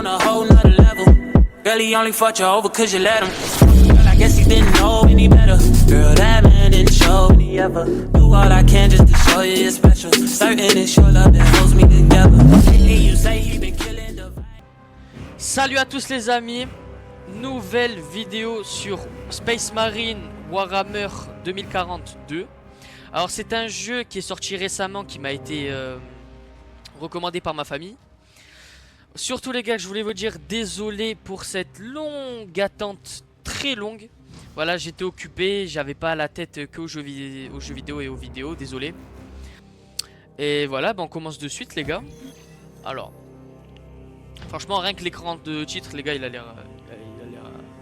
a whole nother level. Girl, he only fucked you over cause you let him. Girl, I guess he didn't know any better. Girl, that man didn't show me ever. Do all I can just to show you you're special. Certain it's your love that holds me together. And you say he been killing the vibe. Salut à tous les amis. Nouvelle vidéo sur Space Marine Warhammer 2042. Alors c'est un jeu qui est sorti récemment, qui m'a été recommandé par ma famille. Surtout les gars, je voulais vous dire désolé pour cette longue attente, très longue. Voilà, j'étais occupé, j'avais pas la tête que aux jeux vidéo et aux vidéos, désolé. Et voilà, on commence de suite les gars. Alors, franchement rien que l'écran de titre les gars, il a l'air...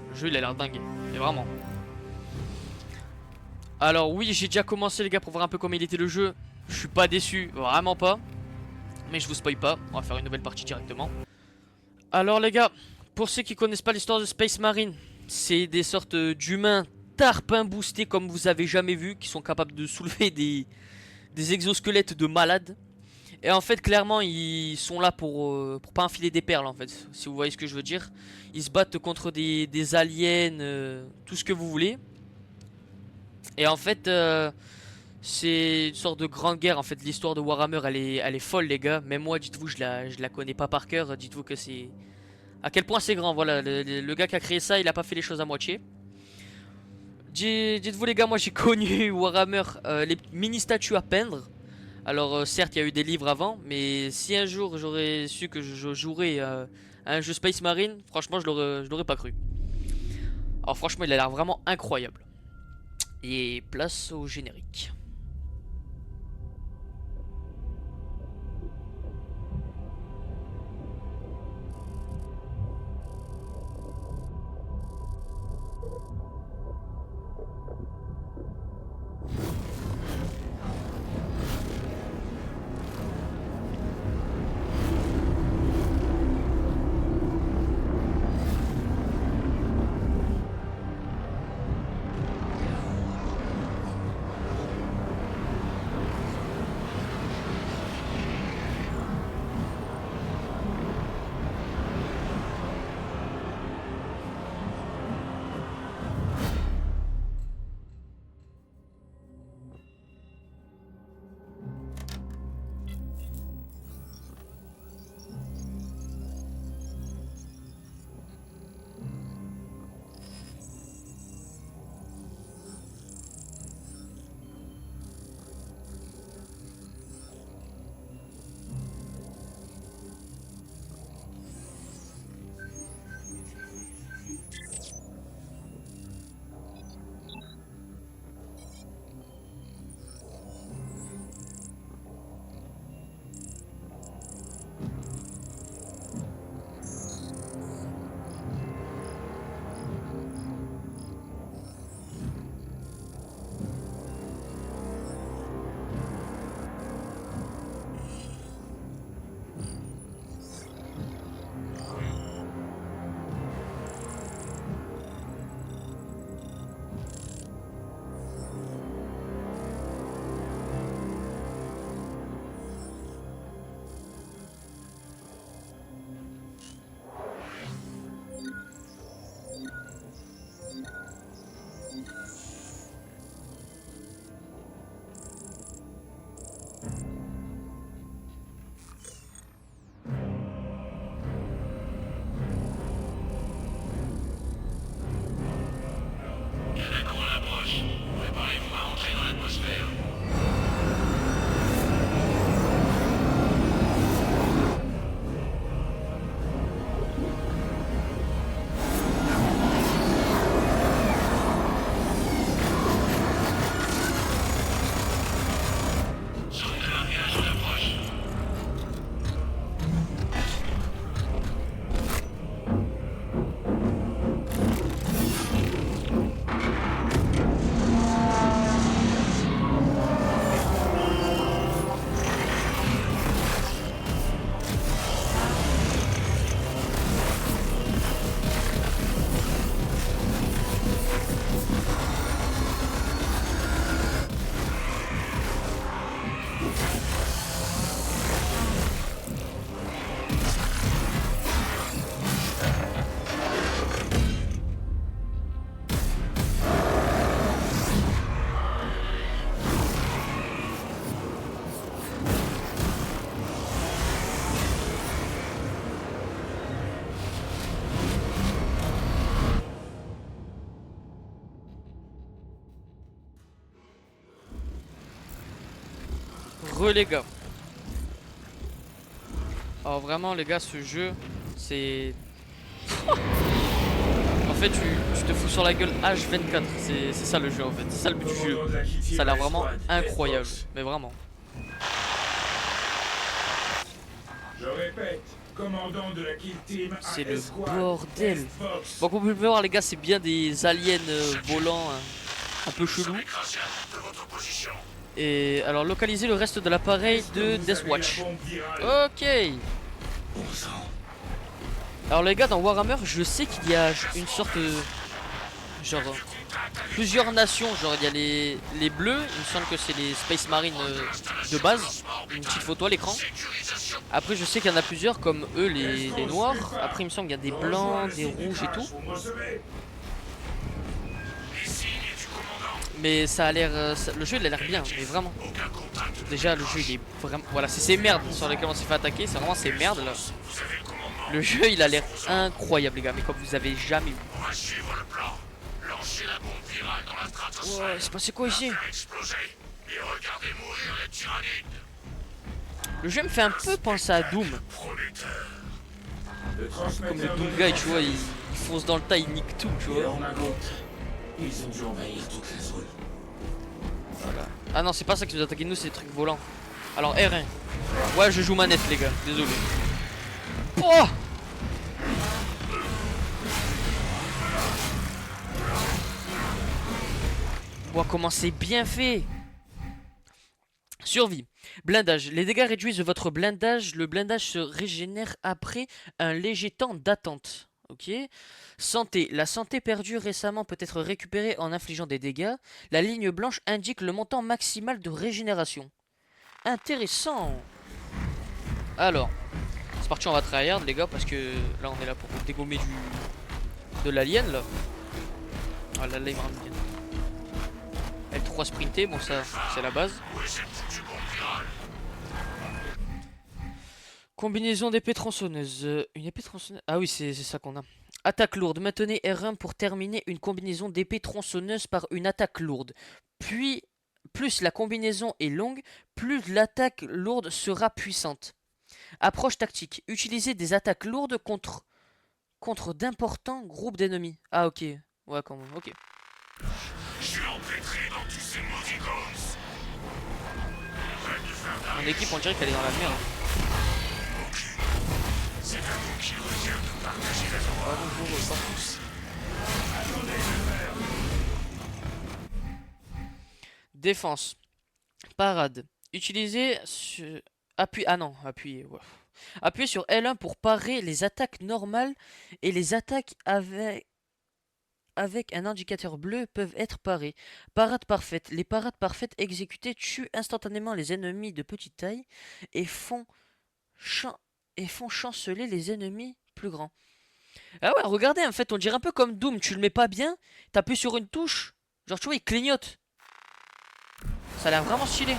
le jeu il a l'air dingue, mais vraiment. Alors oui, j'ai déjà commencé les gars pour voir un peu comment il était le jeu. Je suis pas déçu, vraiment pas. Mais je vous spoil pas, on va faire une nouvelle partie directement. Alors les gars, pour ceux qui connaissent pas l'histoire de Space Marine, c'est des sortes d'humains tarpins boostés comme vous avez jamais vu, qui sont capables de soulever des exosquelettes de malades. Et en fait clairement ils sont là pour pas enfiler des perles en fait, si vous voyez ce que je veux dire. Ils se battent contre des aliens, tout ce que vous voulez. Et en fait c'est une sorte de grande guerre en fait. L'histoire de Warhammer elle est folle les gars. Même moi dites-vous je la connais pas par cœur. Dites-vous que c'est... à quel point c'est grand. Voilà, le gars qui a créé ça il a pas fait les choses à moitié. Dites-vous les gars, moi j'ai connu Warhammer, les mini statues à peindre. Alors certes il y a eu des livres avant, mais si un jour j'aurais su que je jouerais à un jeu Space Marine, franchement je l'aurais pas cru. Alors franchement il a l'air vraiment incroyable. Et place au générique. les gars. Alors vraiment les gars, ce jeu, c'est... En fait tu te fous sur la gueule H24, c'est ça le jeu en fait, c'est ça le but du jeu. Ça a l'air vraiment incroyable, mais vraiment. Je répète, commandant de la Kill Team. C'est le bordel. Bon, comme vous pouvez voir les gars, c'est bien des aliens volants un peu chelous. Et alors localiser le reste de l'appareil de Deathwatch. Ok. Alors les gars, dans Warhammer, je sais qu'il y a une sorte genre plusieurs nations. Genre il y a les bleus, il me semble que c'est les Space Marines de base. Une petite photo à l'écran. Après je sais qu'il y en a plusieurs comme eux les noirs. Après il me semble qu'il y a des blancs, des rouges et tout. Mais ça a l'air, le jeu il a l'air bien, mais vraiment. Déjà le jeu il est vraiment, voilà, c'est ces merdes sur lesquelles on s'est fait attaquer, c'est vraiment ces merdes là. Le jeu il a l'air incroyable les gars, mais comme vous avez jamais vu. Ouais, c'est passé quoi ici? Le jeu me fait un peu penser à Doom. Comme le Doom Guy, tu vois, il fonce dans le tas, il nique tout, tu vois. Ils ont dû envahir toute la zone. Voilà. Ah non, c'est pas ça qui nous attaque, nous c'est des trucs volants. Alors R1. Ouais, je joue manette les gars, désolé. Oh! Wow, comment c'est bien fait! Survie. Blindage. Les dégâts réduisent votre blindage. Le blindage se régénère après un léger temps d'attente. Ok. Santé. La santé perdue récemment peut être récupérée en infligeant des dégâts. La ligne blanche indique le montant maximal de régénération. Intéressant. Alors, c'est parti, on va tryhard les gars, parce que là on est là pour dégommer de l'alien là. Ah là il me ramène bien. L3 sprinter, bon ça c'est la base. Combinaison d'épée tronçonneuse. Une épée tronçonneuse. Ah oui, c'est ça qu'on a. Attaque lourde. Maintenez R1 pour terminer une combinaison d'épée tronçonneuse par une attaque lourde. Puis, plus la combinaison est longue, plus l'attaque lourde sera puissante. Approche tactique. Utilisez des attaques lourdes contre d'importants groupes d'ennemis. Ah ok. Ouais, quand même. Ok. Je suis empêtré dans tous ces maudits gosses. Mon équipe, on dirait qu'elle est dans la merde. C'est à vous qui revient de partager la joie. Défense. Parade. Utilisez sur... Appui... Ah non, appuyez. Ouais. Appuyez sur L1 pour parer les attaques normales et les attaques avec un indicateur bleu peuvent être parées. Parade parfaite. Les parades parfaites exécutées tuent instantanément les ennemis de petite taille et font chanceler les ennemis plus grands. Ah ouais, regardez, en fait, on dirait un peu comme Doom. Tu le mets pas bien, t'appuies sur une touche. Genre, tu vois, il clignote. Ça a l'air vraiment stylé.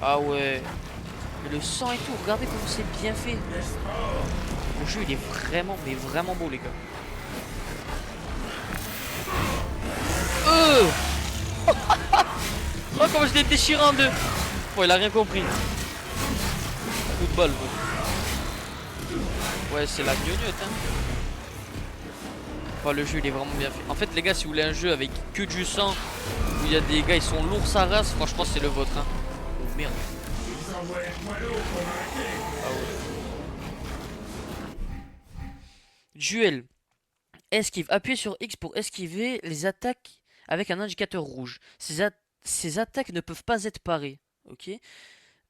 Ah ouais. Mais le sang et tout, regardez comment c'est bien fait. Le jeu, il est vraiment, mais vraiment beau, les gars. Oh, comment je l'ai déchiré en deux. Oh, il a rien compris. Coup de balle, ouais, c'est la gnognotte, hein. Oh, le jeu, il est vraiment bien fait. En fait, les gars, si vous voulez un jeu avec que du sang, où il y a des gars, ils sont lourds sa race, franchement, c'est le vôtre, hein. Oh, merde. Ah ouais. Duel. Esquive. Appuyez sur X pour esquiver les attaques avec un indicateur rouge. Ces attaques ne peuvent pas être parées. Ok.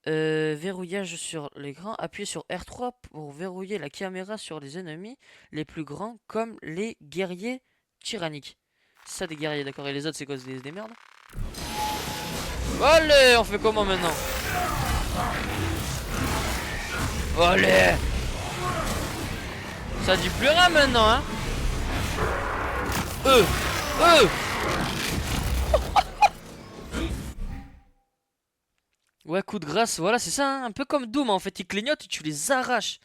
Verrouillage sur l'écran. Appuyez sur R3 pour verrouiller la caméra sur les ennemis les plus grands comme les guerriers tyranniques. Ça, des guerriers, d'accord. Et les autres, c'est quoi? Des merdes? Allez, on fait comment maintenant? Allez! Ça dit plus rien maintenant, hein? Ouais, coup de grâce, voilà, c'est ça, hein, un peu comme Doom, en fait, il clignote et tu les arraches.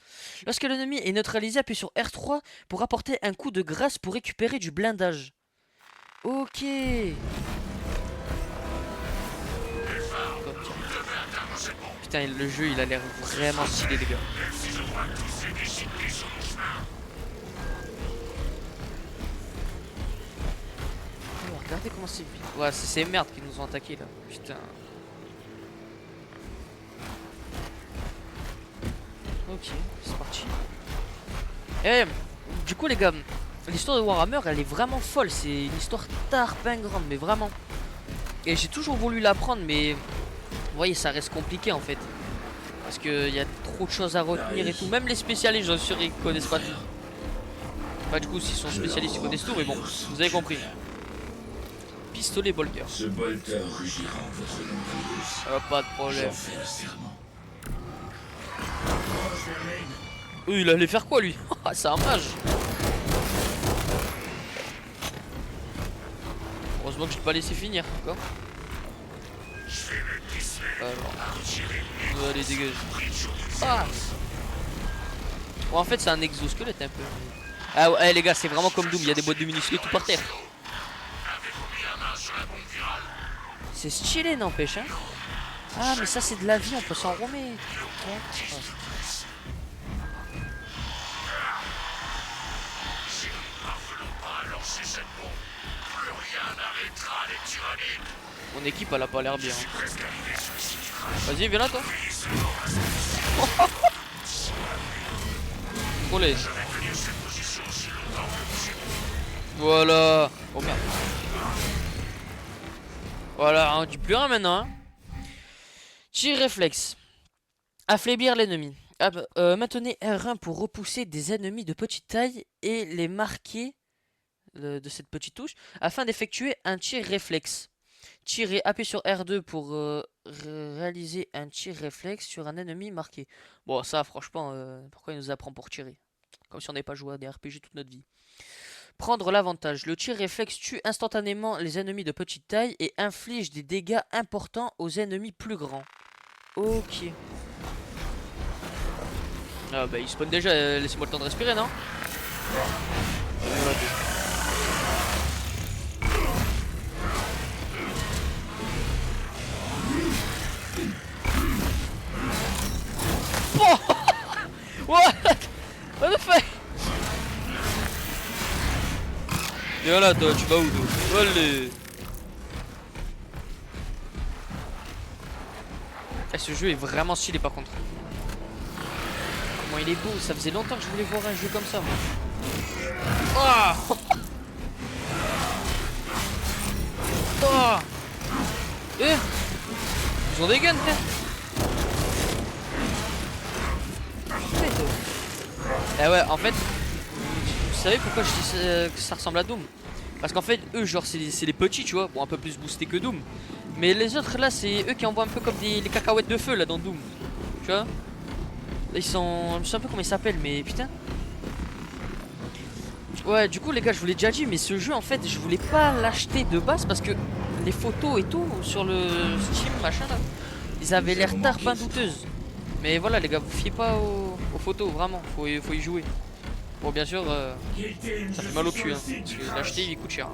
Lorsque l'ennemi est neutralisé, appuie sur R3 pour apporter un coup de grâce pour récupérer du blindage. Ok. Putain, le jeu il a l'air vraiment stylé, les gars. Oh, regardez comment c'est vite. Ouais, c'est ces merdes qui nous ont attaqué là. Putain. Ok, c'est parti. Eh, du coup, les gars, l'histoire de Warhammer elle est vraiment folle. C'est une histoire tarpin grande, mais vraiment. Et j'ai toujours voulu l'apprendre, mais vous voyez, ça reste compliqué en fait. Parce qu'il y a trop de choses à retenir et tout. Même les spécialistes, j'en suis sûr, ils connaissent pas tout. Enfin, du coup, s'ils sont spécialistes, ils connaissent tout, mais bon, vous avez compris. Pistolet bolter. Ce bolter rugira en votre nom, Valus. Pas de problème. J'en fais le serment. Il allait faire quoi lui? C'est un mage. Heureusement que je l'ai pas laissé finir, d'accord? Alors. Allez, dégage. Ah. Bon, en fait, c'est un exosquelette un peu. Ah ouais, les gars, c'est vraiment comme Doom, il y a des boîtes de munitions et tout par terre. C'est stylé, n'empêche, hein. Ah, mais ça, c'est de la vie, on peut s'en remettre. Ouais. Mon équipe elle a pas l'air bien. Vas-y, viens là toi. Trop laisse. Voilà. Oh merde. Voilà, on dit plus rien maintenant. Hein. Tir réflexe. Affaiblir l'ennemi. Maintenez R1 pour repousser des ennemis de petite taille et les marquer de cette petite touche afin d'effectuer un tir réflexe. Tirer, appuyez sur R2 pour réaliser un tir réflexe sur un ennemi marqué. Bon, ça, franchement, pourquoi il nous apprend pour tirer? Comme si on n'avait pas joué à des RPG toute notre vie. Prendre l'avantage. Le tir réflexe tue instantanément les ennemis de petite taille et inflige des dégâts importants aux ennemis plus grands. Ok. Ah bah il spawn déjà, laissez-moi le temps de respirer, non? Oh what the fuck? Viens là toi, tu vas où toi? Allez. Ce jeu est vraiment stylé par contre. Comment il est beau, ça faisait longtemps que je voulais voir un jeu comme ça moi. Oh oh eh ils ont des guns frère. Ah ouais, en fait, vous savez pourquoi je dis que ça ressemble à Doom? Parce qu'en fait, eux, genre, c'est les petits, tu vois, bon, un peu plus boostés que Doom. Mais les autres, là, c'est eux qui envoient un peu comme les cacahuètes de feu, là, dans Doom. Tu vois? Là, ils sont... Je sais un peu comment ils s'appellent, mais putain. Ouais, du coup, les gars, je vous l'ai déjà dit, mais ce jeu, en fait, je voulais pas l'acheter de base parce que les photos et tout, sur le Steam, machin, là, ils avaient l'air tarpin douteuses. Mais voilà les gars, vous fiez pas aux photos, vraiment, faut y jouer. Bon bien sûr, ça fait mal au cul, hein, parce que l'acheter il coûte cher.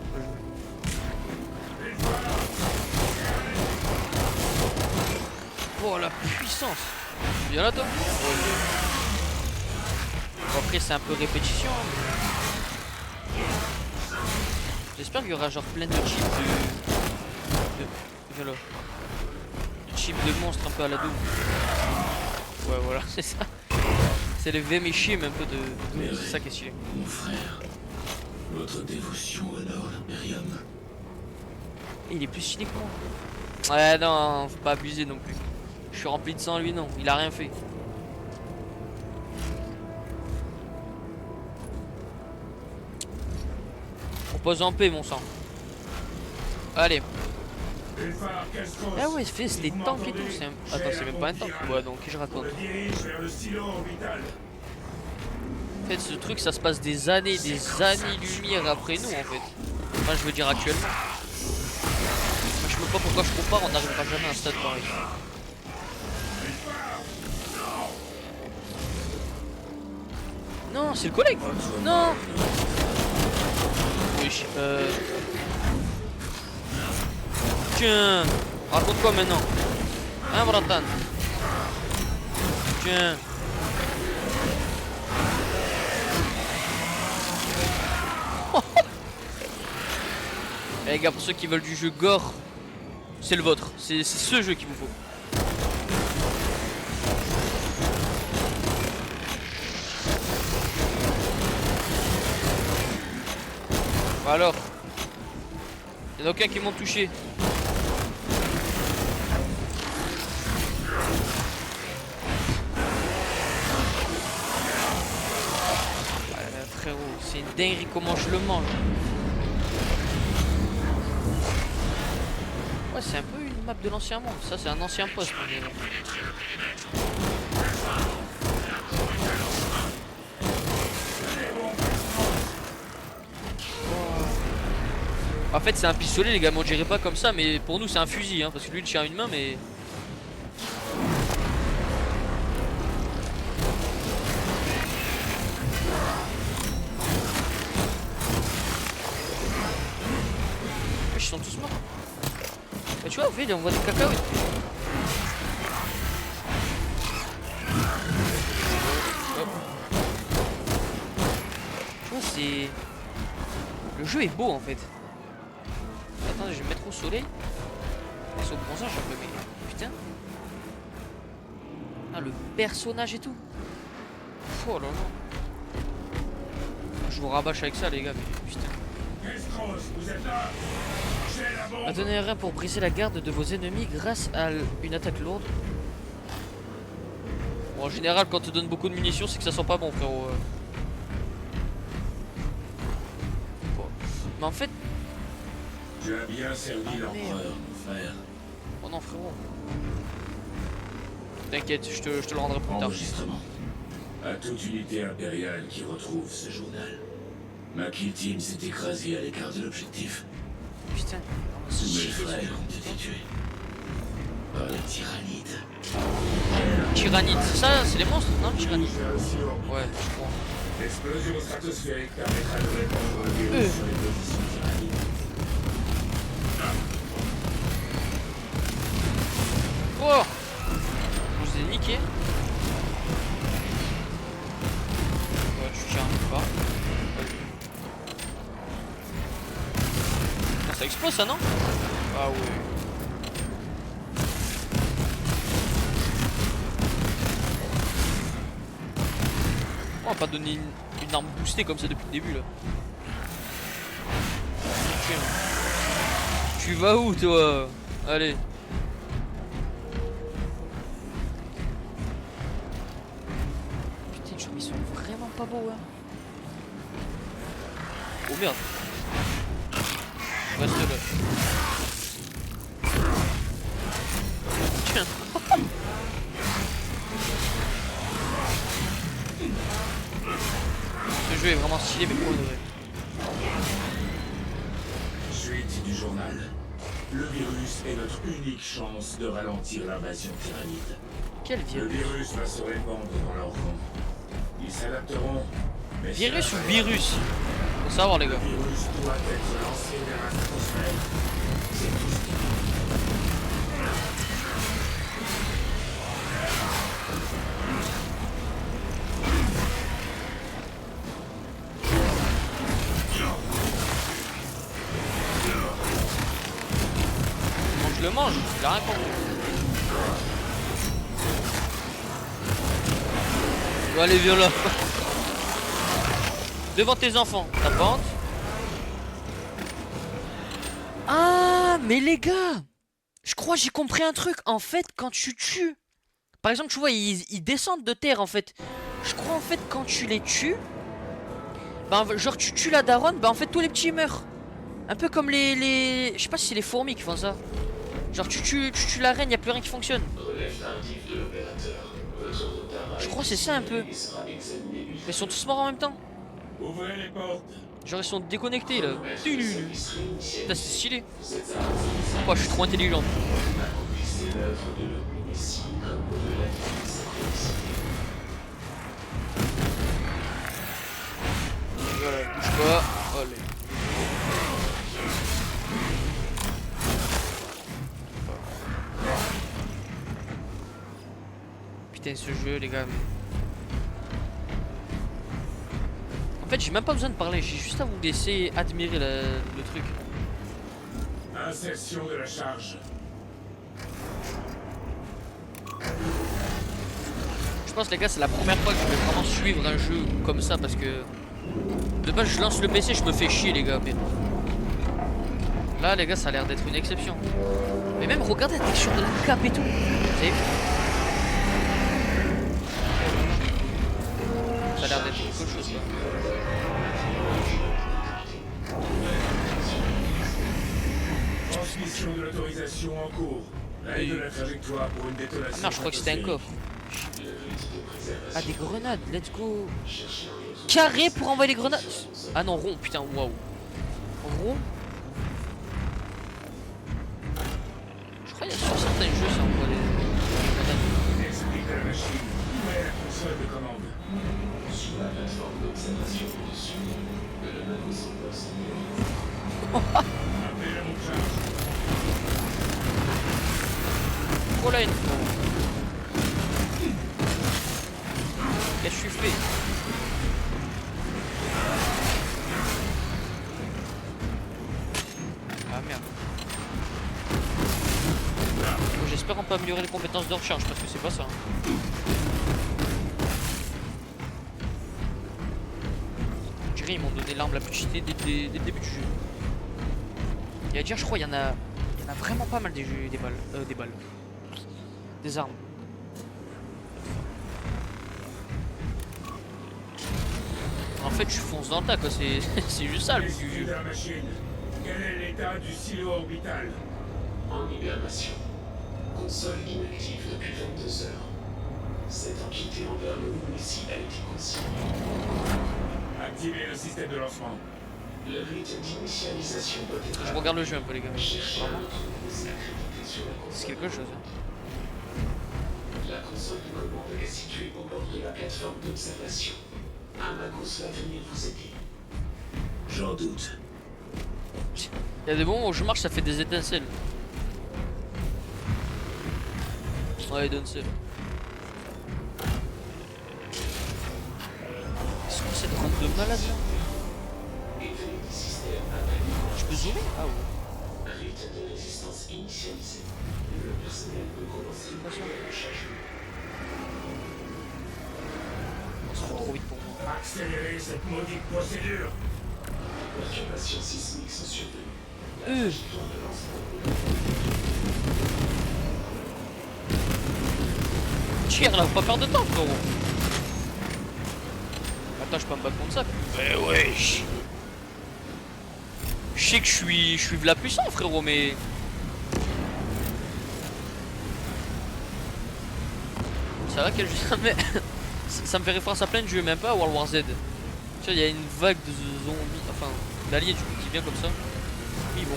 Oh la puissance. Viens là toi. Bon, après c'est un peu répétition. Mais... J'espère qu'il y aura genre plein de chips de... Voilà. De chips de monstres un peu à la Doom. Ouais voilà, c'est ça. C'est le Vemishim un peu de... C'est ça qui est stylé. Mon frère, votre dévotion honore l'Imperium. Il est plus stylé que moi. Ouais non, faut pas abuser non plus. Je suis rempli de sang lui non, il a rien fait. Repose en paix mon sang. Allez. Ah ouais, c'est des tanks et tout. Attends, c'est même pas un tank. Ouais, donc je raconte. En fait, ce truc, ça se passe des années-lumière après nous, en fait. Enfin, je veux dire actuellement. Moi, je sais même pas pourquoi je compare, on n'arrivera jamais à un stade pareil. Non, c'est le collègue. Non. Oui, Tiens, raconte quoi maintenant? Hein, Bratan? Tiens. Les gars, pour ceux qui veulent du jeu gore, c'est le vôtre. C'est ce jeu qu'il vous faut. Alors, il y en a aucun qui m'ont touché. Frérot, c'est une dinguerie comment je le mange. Ouais, c'est un peu une map de l'ancien monde. Ça, c'est un ancien poste. En fait, c'est un pistolet, les gars. On dirait pas comme ça, mais pour nous, c'est un fusil. Hein, parce que lui, il tient une main, mais. Ils sont tous morts. Bah, tu vois, au fait, on voit des cacahuètes. Hop. Tu vois, c'est. Le jeu est beau en fait. Attendez, je vais me mettre au soleil. C'est au bronzage un peu, mais putain. Ah, le personnage et tout. Oh là là. Je vous rabâche avec ça, les gars, mais putain. Vous êtes là? J'ai la bombe. Attendez rien pour briser la garde de vos ennemis grâce à une attaque lourde. Bon, en général, quand on te donne beaucoup de munitions, c'est que ça sent pas bon, frérot. Bon. Mais en fait. Tu as bien servi l'empereur, mon frère. Oh non, frérot. T'inquiète, je te le rendrai plus tard. Enregistrement. À toute unité impériale qui retrouve ce journal. Ma kill team s'est écrasée à l'écart de l'objectif. Putain. Tous mes frères ont été tués. Par les tyrannides. Tyrannide, c'est ça, c'est les monstres, non, tyrannide. Ouais, je crois. L'explosion stratosphérique permettra de répandre le virus sur les positions tyrannides. Oh, je vous ai niqué. Ouais, tu tiens pas. Ah, ça explose ça, non? Ah ouais. Oh, on va pas donner une arme boostée comme ça depuis le début là. Tiens. Tu vas où toi? Allez. Putain, les gens ils sont vraiment pas beaux hein. Oh merde. Reste là. Tiens. Ce jeu est vraiment stylé mais pour le vrai. Suite du journal. Le virus est notre unique chance de ralentir l'invasion tyrannide. Quel Le virus? virus va se répandre dans leur rang. Ils s'adapteront. Mais Virus ou virus? Faut savoir les gars. Le virus doit être lancé vers la stratosphère. C'est tout ce qu'il Quand je le mange, j'ai rien compris. Bon, allez, viens là. Devant tes enfants, ta pente. Ah, mais les gars, je crois que j'ai compris un truc. En fait, quand tu tues, par exemple, tu vois, ils descendent de terre en fait. Je crois en fait, quand tu les tues, ben, genre tu tues la daronne, ben en fait tous les petits meurent. Un peu comme les... Je sais pas si c'est les fourmis qui font ça. Genre tu tues la reine, y a plus rien qui fonctionne. Je crois que c'est ça un peu. Mais ils sont tous morts en même temps. Ouvrez les portes. Genre ils sont déconnectés là. Putain, c'est stylé. Oh, je suis trop intelligent. Voilà, bouge pas. Allez. Putain, ce jeu, les gars. En fait, j'ai même pas besoin de parler, j'ai juste à vous laisser admirer le truc. Insertion de la charge. Je pense, les gars, c'est la première fois que je vais vraiment suivre un jeu comme ça parce que de base, je lance le PC, je me fais chier, les gars. Mais là, les gars, ça a l'air d'être une exception. Mais même, regardez la texture de la cape et tout. Vous savez, ça a l'air d'être quelque chose, là. Transmission de l'autorisation en cours. Règle de la trajectoire pour une détonation. Non, je crois que c'était un coffre. Ah, des grenades, let's go. Carré pour envoyer les grenades. Ah non, rond, putain, waouh. Rond. Je crois qu'il y a sur certains jeux, ça envoie les grenades. Explique à la machine. Où est la console de commande? Sur la plateforme d'observation au-dessus de le nano sans poste. Appelez la monte charge. Oh là, une fois. Qu'est-ce que je fais? Ah merde. Bon, j'espère qu'on peut améliorer les compétences de recharge parce que c'est pas ça. Je dirais ils m'ont donné l'arme la plus cheatée dès le début du jeu. Et à dire, je crois il y en a vraiment pas mal des balles. Des armes. En fait, je fonce dans le tas, quoi. C'est juste ça le but du Explique jeu. à la machine. Quel est l'état du silo orbital? En hibernation. Console inactive depuis 22 heures. Cette entité envers le Messi a été consignée. Activez le système de lancement. Le rite d'initialisation doit être... Je regarde le jeu un peu, les gars. Cherchez un autobus accrédité sur la C'est console. quelque chose. Hein. La console de commande est située au bord de la plateforme d'observation. Un magos va venir vous aider. J'en doute. Il y a des moments où je marche, ça fait des étincelles. Ouais, étincelles. Est-ce que c'est de rampe de malade là? Effet du système appel. Je peux zoomer? Ah ouais. Rite de résistance initialisé. Le personnel peut commencer le chargement. Ça fait trop vite pour moi. Accélérez cette maudite procédure. Perturbations sismiques sont survenues. Euh. Tour de lancement. Tire là, faut pas perdre de temps, frérot. Attends, je peux me battre contre ça. Mais wesh. Je sais que je suis v'là puissant, frérot, mais. Ça va quel jeu ça me fait. Ça me fait référence à plein de jeux, même pas à World War Z. Tu sais, il y a une vague de zombies, enfin, d'alliés du coup qui vient comme ça. Ils vont.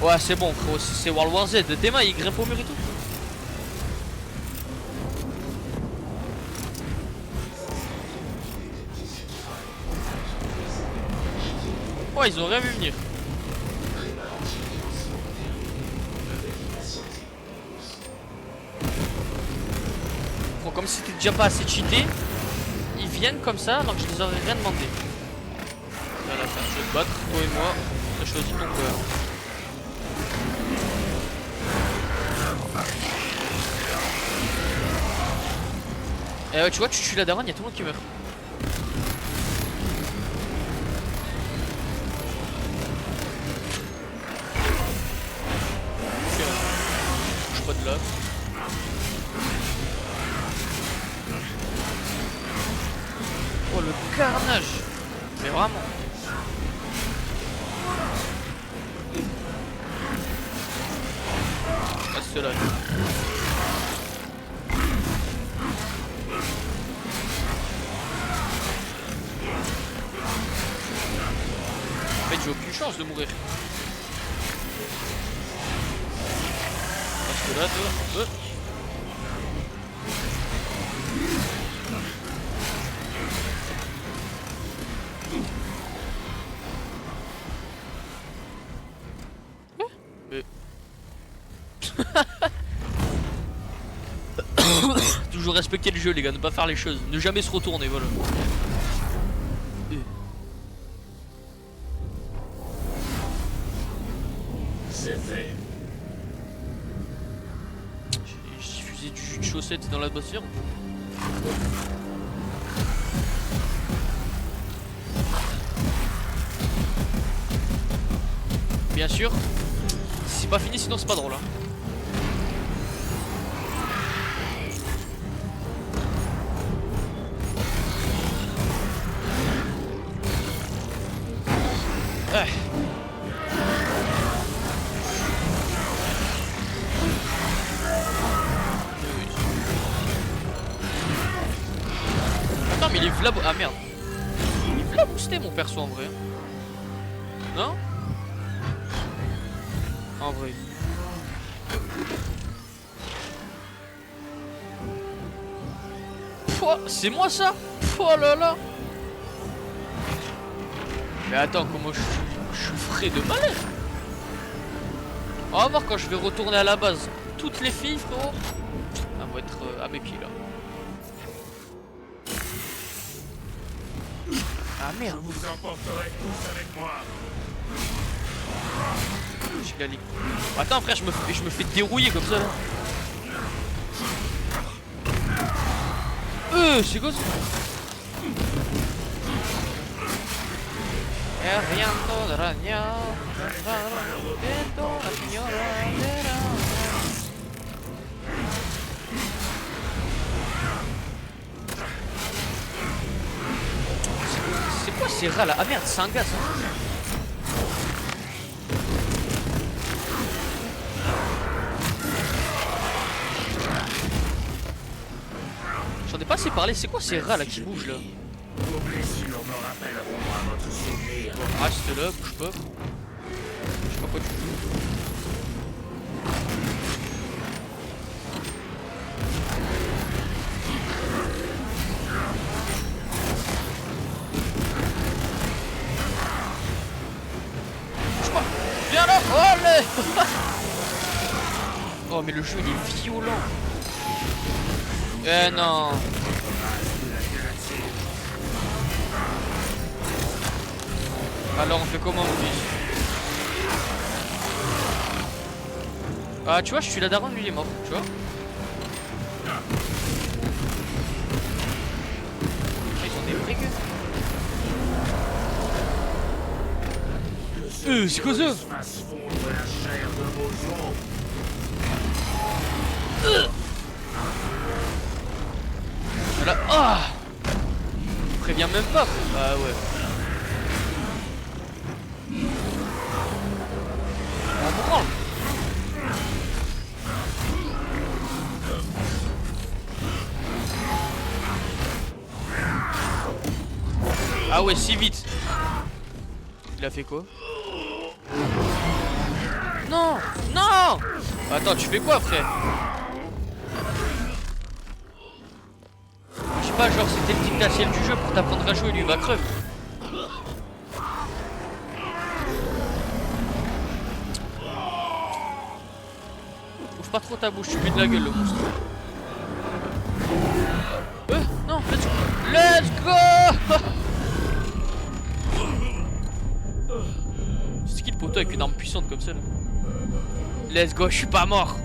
Ouais, c'est bon, frérot, c'est World War Z. Tes mains, ils grimpent au mur et tout. Ouais, ils ont rien vu venir. Bon, comme c'était déjà pas assez cheaté, ils viennent comme ça alors que je les aurais rien demandé. Voilà, ça se battre, toi et moi, t'as choisi ton cœur. Et ouais, tu vois, tu tues la daronne, y'a tout le monde qui meurt. Je suis pas de là. Oh le carnage. Mais vraiment. Reste là. En fait j'ai aucune chance de mourir. Reste là toi. Toujours respecter le jeu les gars, ne pas faire les choses, ne jamais se retourner, voilà. C'est fait. J'ai diffusé du jus de chaussette dans l'atmosphère. Bien sûr. C'est pas fini sinon c'est pas drôle hein. Attends mais il est v'là... Ah merde. Il est v'là boosté mon perso en vrai. Non? En vrai. C'est moi ça? Oh là là. Mais attends, comment je suis frais de malin. On va voir quand je vais retourner à la base. Toutes les filles frérot, elles vont être à mes pieds là. Ah merde. Je vous emporterai tous avec moi. J'ai la ligue. Attends frère, je me fais dérouiller comme ça là. C'est quoi ça? C'est quoi ces rats là? Ah merde, c'est un gars ça. J'en ai pas assez parlé, c'est quoi ces rats là qui bougent là? Vos blessures me rappelleront à votre souvenir. Reste là, bouge pas. Je sais pas quoi tu fous. Bouge pas. Viens là. Allez. Oh mais le jeu il est violent. Eh non. Alors on fait comment mon fils? Ah tu vois je suis la daronne, lui il est mort, tu vois. Ils ont des briques. C'est quoi ça? Fasse fondre la chair de vos os. Voilà. Ah, préviens même pas. Ah ouais. On branle. Ah ouais, si vite. Il a fait quoi? Non. Non. Attends, tu fais quoi frère? Je sais pas, genre c'était le dictatiel du jeu pour t'apprendre à jouer, lui il va crever. Ouvre pas trop ta bouche, tu lui de la gueule le monstre. Non, let's go. Let's go. C'est qui le poteau avec une arme puissante comme ça là? Let's go, je suis pas mort.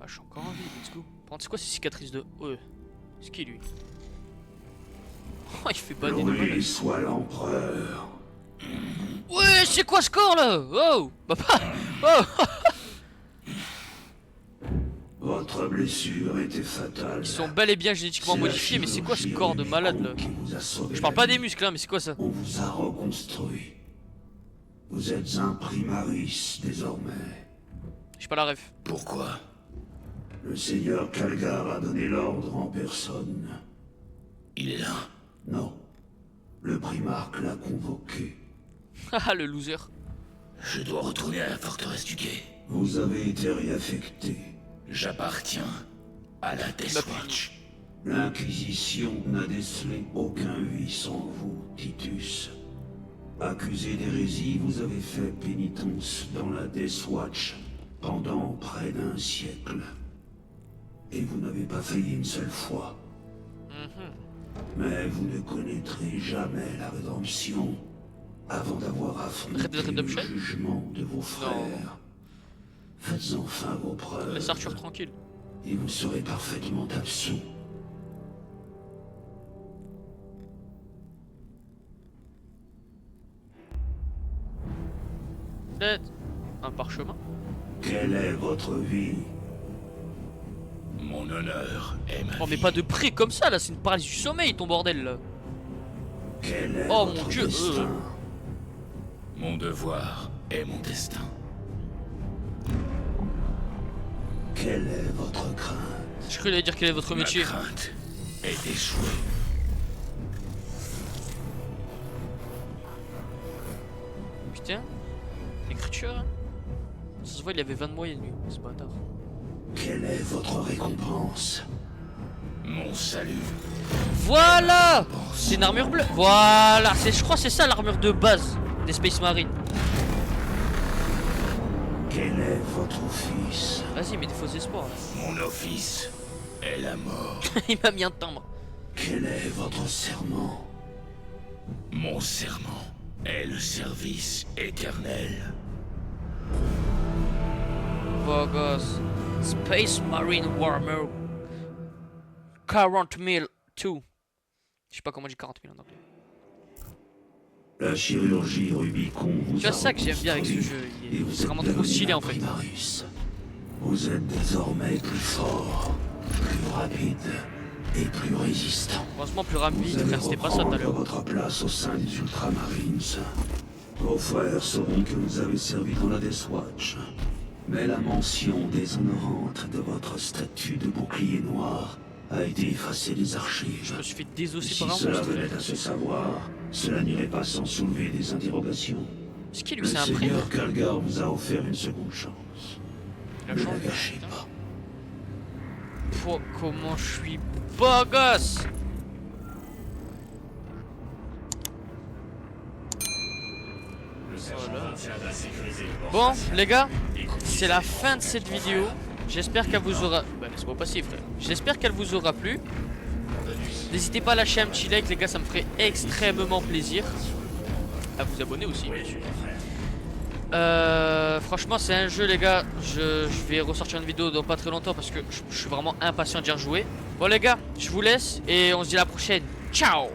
Ah, je suis encore en vie, let's go. Par contre, c'est quoi ces cicatrices de... Ouais. C'est qui lui? Oh, il fait bader de Lui balles. soit l'empereur. Ouais, c'est quoi ce corps là? Oh, papa. Oh. Votre blessure était fatale. Ils sont bel et bien génétiquement modifiés, mais c'est quoi ce corps de malade là? Je parle pas des muscles hein, mais c'est quoi ça? On vous a reconstruit. Vous êtes un primaris désormais. J'ai pas la ref. Pourquoi? Le seigneur Kalgar a donné l'ordre en personne. Il est là? Non. Le Primarque l'a convoqué. Haha, le loser. Je dois retourner à la forteresse du quai. Vous avez été réaffecté. J'appartiens à la Deathwatch. L'Inquisition n'a décelé aucun vice en vous, Titus. Accusé d'hérésie, vous avez fait pénitence dans la Deathwatch pendant près d'un siècle. Et vous n'avez pas failli une seule fois. Mais vous ne connaîtrez jamais la rédemption avant d'avoir affronté Red Dead le Redemption? jugement de vos frères. Faites enfin vos preuves. Laisse Arthur tranquille. Et vous serez parfaitement absous. Peut-être un parchemin. Quelle est votre vie? Mon honneur est ma Oh mais vie. pas de près comme ça là, c'est une paralysie du sommeil ton bordel là. Quel est Oh, votre mon Dieu, destin? Mon devoir est mon destin. Quelle est votre crainte? Je croyais dire quel est votre métier. Ma crainte est d'échouer. Putain. Écriture hein. Ça se voit il avait 20 de moyenne lui, ce bâtard. Quelle est votre récompense? Mon salut. Voilà. C'est une armure bleue. Voilà, je crois que c'est ça l'armure de base des Space Marines. Quel est votre office? Vas-y mais des faux espoirs. Mon office est la mort. Il m'a mis un timbre. Quel est votre serment? Mon serment est le service éternel. Beau gosse. Space Marine Warmer 40 000 2. Je sais pas comment on dit 40 000 en anglais. La chirurgie Rubicon vous Tu vois a ça que j'aime bien avec ce reconstruit, jeu, et vous c'est êtes vraiment trop devenu stylé un en fait. Primarus. Vous êtes désormais plus fort, plus rapide et plus résistant. Heureusement plus Vous rapide, allez frère, c'était pas ça tout à reprendre l'heure. votre place au sein des Ultramarines. Vos frères sauront que vous avez servi dans la Deathwatch. Mais la mention déshonorante de votre statut de bouclier noir a été effacée des archives. Je me suis fait Et désosser si par un cela monstre. venait à se savoir, cela n'irait pas sans soulever des interrogations. C'est qui lui, Le c'est un prêtre? Seigneur Kalgar vous a offert une seconde chance. La Ne chance, la gâchez putain. pas. Oh, comment je suis beau gosse. Voilà. Bon les gars, c'est la fin de cette vidéo. J'espère qu'elle vous aura... Bah laisse-moi passer frère. J'espère qu'elle vous aura plu. N'hésitez pas à lâcher un petit like les gars, ça me ferait extrêmement plaisir. À vous abonner aussi bien sûr. Franchement c'est un jeu les gars. Je vais ressortir une vidéo dans pas très longtemps parce que je suis vraiment impatient d'y rejouer. Bon les gars, je vous laisse et on se dit à la prochaine. Ciao.